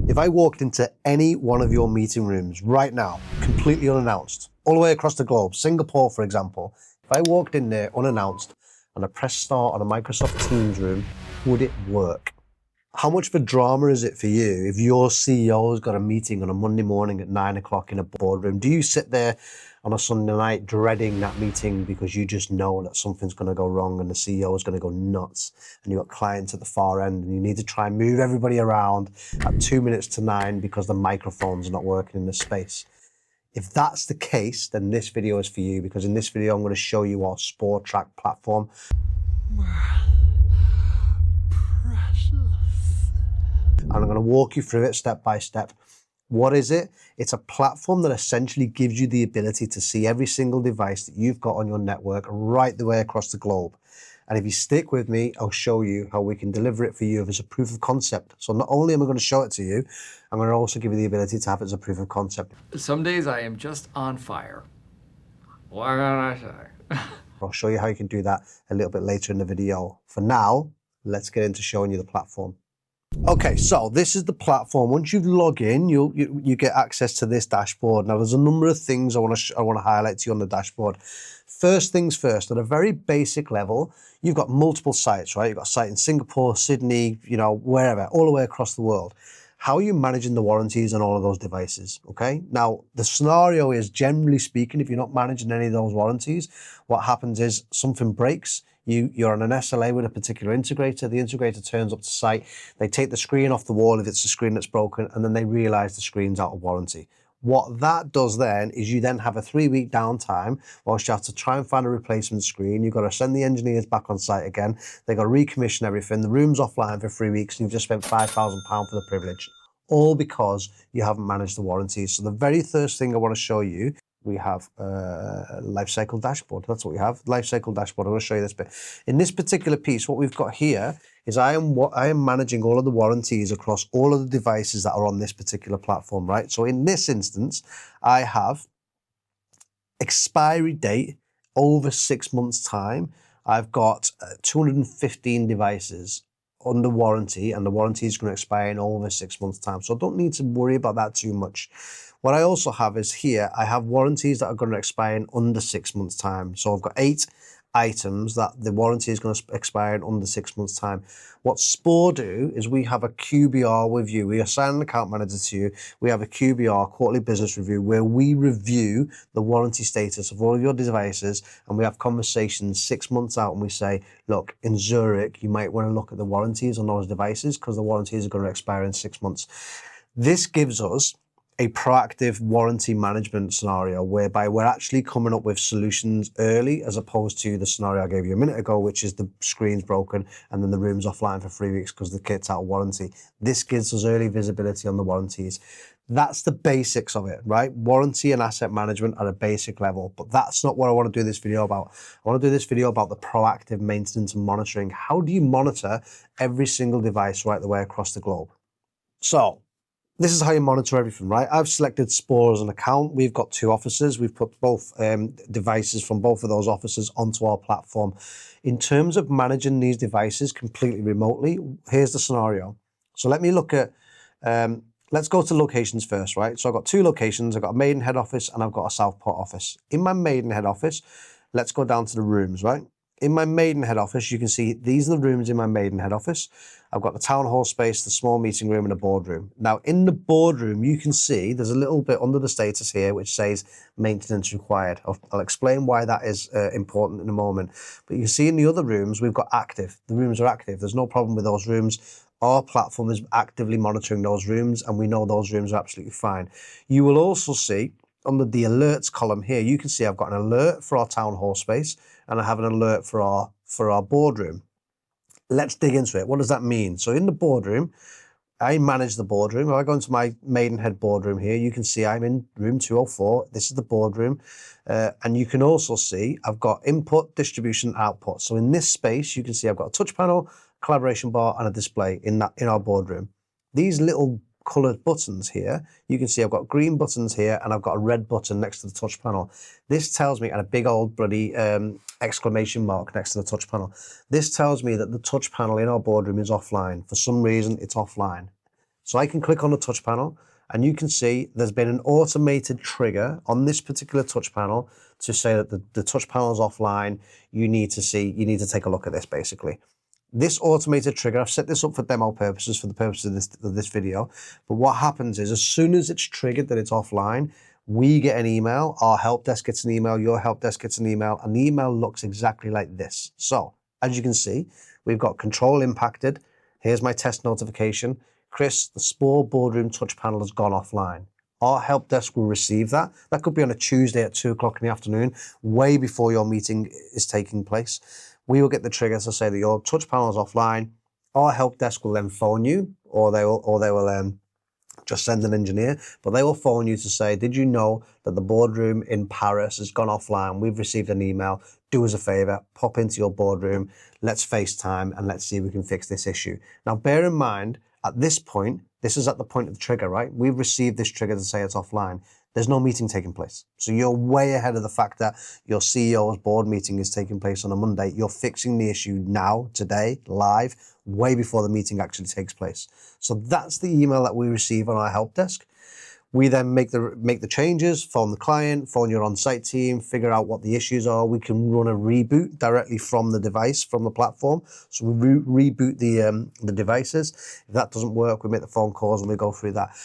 If I walked into any one of your meeting rooms right now, completely unannounced, all the way across the globe, Singapore, for example, if I walked in there unannounced and I pressed start on a Microsoft Teams room, would it work? How much of a drama is it for you if your CEO's got a meeting on a Monday morning at 9 o'clock in a boardroom? Do you sit there on a Sunday night dreading that meeting because you just know that something's going to go wrong and the CEO is going to go nuts and you've got clients at the far end and you need to try and move everybody around at 2 minutes to 9 because the microphones are not working in the space? If that's the case, then this video is for you, because in this video I'm going to show you our Sport Track platform. And I'm going to walk you through it step by step. What is it? It's a platform that essentially gives you the ability to see every single device that you've got on your network right the way across the globe. And if you stick with me, I'll show you how we can deliver it for you as a proof of concept. So not only am I going to show it to you, I'm going to also give you the ability to have it as a proof of concept. Some days I am just on fire. What can I say? I'll show you how you can do that a little bit later in the video. For now, let's get into showing you the platform. Okay, so this is the platform. Once you log in, you get access to this dashboard. Now, there's a number of things I want to highlight to you on the dashboard. First things first, at a very basic level, you've got multiple sites, right? You've got a site in Singapore, Sydney, wherever, all the way across the world. How are you managing the warranties on all of those devices? Okay, now the scenario is, generally speaking, if you're not managing any of those warranties, what happens is something breaks. You're on an SLA with a particular integrator. The integrator turns up to site. They take the screen off the wall if it's the screen that's broken, and then they realize the screen's out of warranty. What that does then is you then have a 3-week downtime whilst you have to try and find a replacement screen. You've got to send the engineers back on site again. They've got to recommission everything. The room's offline for 3 weeks and you've just spent £5,000 for the privilege, all because you haven't managed the warranties. So the very first thing I want to show you, we have a lifecycle dashboard. That's what we have, lifecycle dashboard. I'm going to show you this bit. In this particular piece, what we've got here is I am managing all of the warranties across all of the devices that are on this particular platform, right? So in this instance, I have expiry date over 6 months' time. I've got 215 devices under warranty, and the warranty is going to expire in over 6 months' time. So I don't need to worry about that too much. What I also have is here, I have warranties that are going to expire in under 6 months' time. So I've got 8 items that the warranty is going to expire in under 6 months' time. What Spore do is we have a QBR with you. We assign an account manager to you. We have a QBR, quarterly business review, where we review the warranty status of all of your devices, and we have conversations 6 months out, and we say, look, in Zurich, you might want to look at the warranties on those devices because the warranties are going to expire in 6 months. This gives us a proactive warranty management scenario whereby we're actually coming up with solutions early, as opposed to the scenario I gave you a minute ago, which is the screen's broken and then the room's offline for 3 weeks because the kit's out of warranty. This gives us early visibility on the warranties. That's the basics of it, right? Warranty and asset management at a basic level, but that's not what I want to do this video about. I want to do this video about the proactive maintenance and monitoring. How do you monitor every single device right the way across the globe? So this is how you monitor everything, right? I've selected Spore as an account. We've got 2 offices. We've put both devices from both of those offices onto our platform. In terms of managing these devices completely remotely, here's the scenario. So let me look at, let's go to locations first, right? So I've got 2 locations. I've got a Maidenhead office and I've got a Southport office. In my Maidenhead office, let's go down to the rooms, right? In my Maidenhead office, you can see these are the rooms in my Maidenhead office. I've got the town hall space, the small meeting room, and a boardroom. Now, in the boardroom, you can see there's a little bit under the status here which says maintenance required. I'll explain why that is important in a moment. But you can see in the other rooms, we've got active. The rooms are active. There's no problem with those rooms. Our platform is actively monitoring those rooms, and we know those rooms are absolutely fine. You will also see under the alerts column here, you can see I've got an alert for our town hall space, and I have an alert for our boardroom. Let's dig into it. What does that mean? So in the boardroom, I manage the boardroom. If I go into my Maidenhead boardroom here, you can see I'm in room 204. This is the boardroom. And you can also see I've got input, distribution, output. So in this space, you can see I've got a touch panel, collaboration bar, and a display in our boardroom. These little coloured buttons here, you can see I've got green buttons here and I've got a red button next to the touch panel. This tells me, and a big old bloody exclamation mark next to the touch panel. This tells me that the touch panel in our boardroom is offline. For some reason, it's offline. So I can click on the touch panel and you can see there's been an automated trigger on this particular touch panel to say that the touch panel is offline. You need to take a look at this basically. This automated trigger, I've set this up for demo purposes, for the purpose of this video. But what happens is as soon as it's triggered that it's offline, we get an email, our help desk gets an email, your help desk gets an email, and the email looks exactly like this. So as you can see, we've got control impacted. Here's my test notification. Chris, the Spore Boardroom Touch Panel has gone offline. Our help desk will receive that. That could be on a Tuesday at 2 o'clock in the afternoon, way before your meeting is taking place. We will get the trigger to say that your touch panel is offline. Our help desk will then phone you, or they will just send an engineer, but they will phone you to say, did you know that the boardroom in Paris has gone offline? We've received an email. Do us a favor, pop into your boardroom. Let's FaceTime and let's see if we can fix this issue. Now, bear in mind, at this point, this is at the point of the trigger, right? We've received this trigger to say it's offline. There's no meeting taking place. So you're way ahead of the fact that your CEO's board meeting is taking place on a Monday. You're fixing the issue now, today, live, way before the meeting actually takes place. So that's the email that we receive on our help desk. We then make the changes, phone the client, phone your on-site team, figure out what the issues are. We can run a reboot directly from the device, from the platform. So we reboot the devices. If that doesn't work, we make the phone calls and we go through that.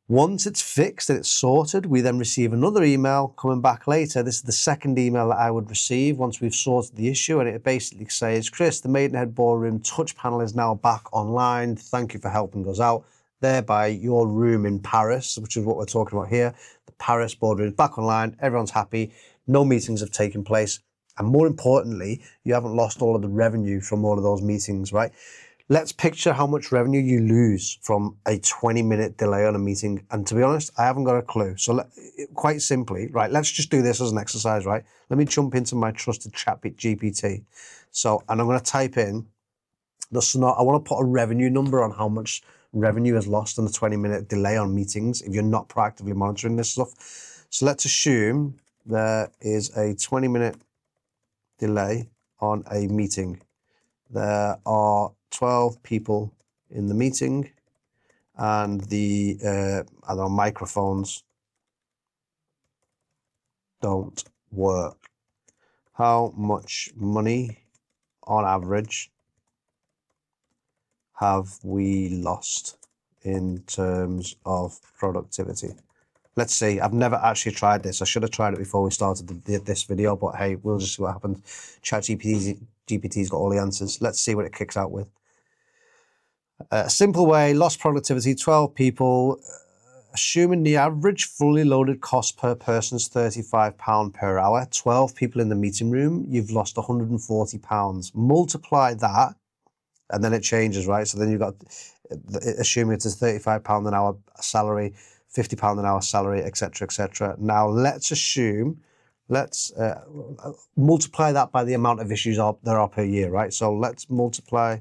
Once it's fixed and it's sorted, we then receive another email coming back later. This is the second email that I would receive once we've sorted the issue, and it basically says, Chris, the Maidenhead Boardroom Touch Panel is now back online. Thank you for helping us out. Thereby, your room in Paris, which is what we're talking about here, the Paris Boardroom is back online. Everyone's happy. No meetings have taken place. And more importantly, you haven't lost all of the revenue from all of those meetings, right? Let's picture how much revenue you lose from a 20-minute delay on a meeting. And to be honest, I haven't got a clue. So quite simply, right, let's just do this as an exercise, right? Let me jump into my trusted chat GPT. So, and I'm going to type in I want to put a revenue number on how much revenue is lost on the 20-minute delay on meetings if you're not proactively monitoring this stuff. So let's assume there is a 20-minute delay on a meeting. There are 12 people in the meeting and the I don't know, microphones don't work. How much money on average have we lost in terms of productivity? Let's see. I've never actually tried this. I should have tried it before we started this video, but hey, we'll just see what happens. ChatGPT's got all the answers. Let's see what it kicks out with. A simple way, lost productivity, 12 people. Assuming the average fully loaded cost per person is £35 per hour, 12 people in the meeting room, you've lost £140. Multiply that, and then it changes, right? So then you've got, assuming it's a £35 an hour salary, £50 an hour salary, etc., etc. Now let's assume, let's multiply that by the amount of issues there are per year, right? So let's multiply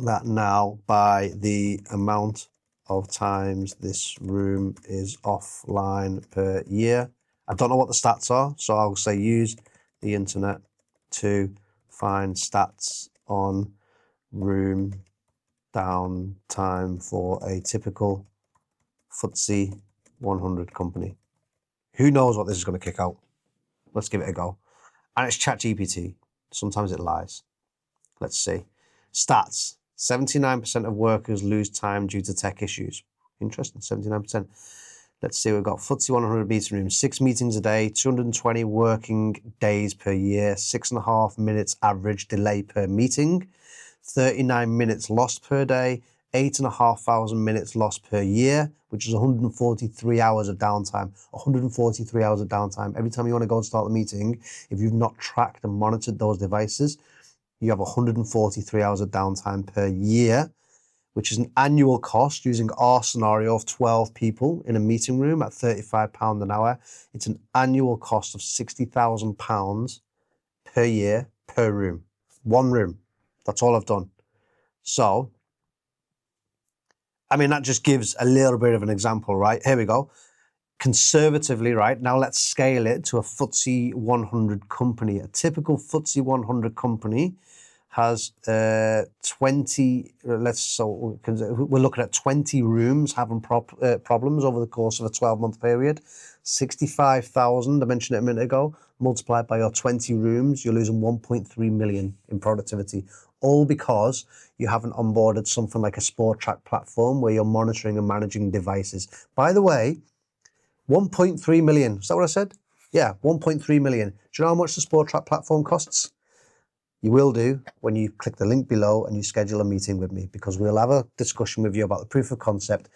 that now by the amount of times this room is offline per year. I don't know what the stats are, so I'll say use the internet to find stats on room downtime for a typical FTSE 100 company. Who knows what this is going to kick out? Let's give it a go. And it's ChatGPT. Sometimes it lies. Let's see. Stats. 79% of workers lose time due to tech issues. Interesting, 79%. Let's see, we've got FTSE 100 meeting rooms, 6 meetings a day, 220 working days per year, 6.5 minutes average delay per meeting, 39 minutes lost per day, 8,500 minutes lost per year, which is 143 hours of downtime. 143 hours of downtime. Every time you want to go and start the meeting, if you've not tracked and monitored those devices, you have 143 hours of downtime per year, which is an annual cost using our scenario of 12 people in a meeting room at £35 an hour. It's an annual cost of £60,000 per year per room. One room. That's all I've done. So, I mean, that just gives a little bit of an example, right? Here we go. Conservatively, right, now let's scale it to a FTSE 100 company. A typical FTSE 100 company has 20. We're looking at 20 rooms having problems over the course of a 12-month period. 65,000. I mentioned it a minute ago. Multiplied by your 20 rooms, you're losing 1.3 million in productivity. All because you haven't onboarded something like a Sport Track platform where you're monitoring and managing devices. By the way, 1.3 million. Is that what I said? Yeah, 1.3 million. Do you know how much the Sport Track platform costs? You will do when you click the link below and you schedule a meeting with me, because we'll have a discussion with you about the proof of concept.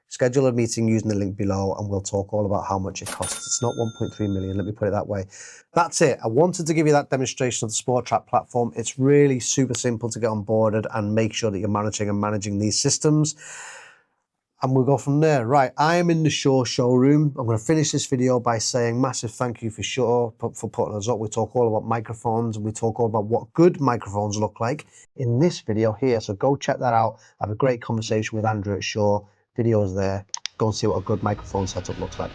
Schedule a meeting using the link below and we'll talk all about how much it costs. It's not 1.3 million, let me put it that way. That's it. I wanted to give you that demonstration of the Sport Track platform. It's really super simple to get onboarded and make sure that you're managing these systems. And we'll go from there. Right, I am in the Shure showroom. I'm going to finish this video by saying massive thank you for Shure for putting us up. We talk all about microphones and we talk all about what good microphones look like in this video here. So go check that out. I have a great conversation with Andrew at Shure. Video's there. Go and see what a good microphone setup looks like.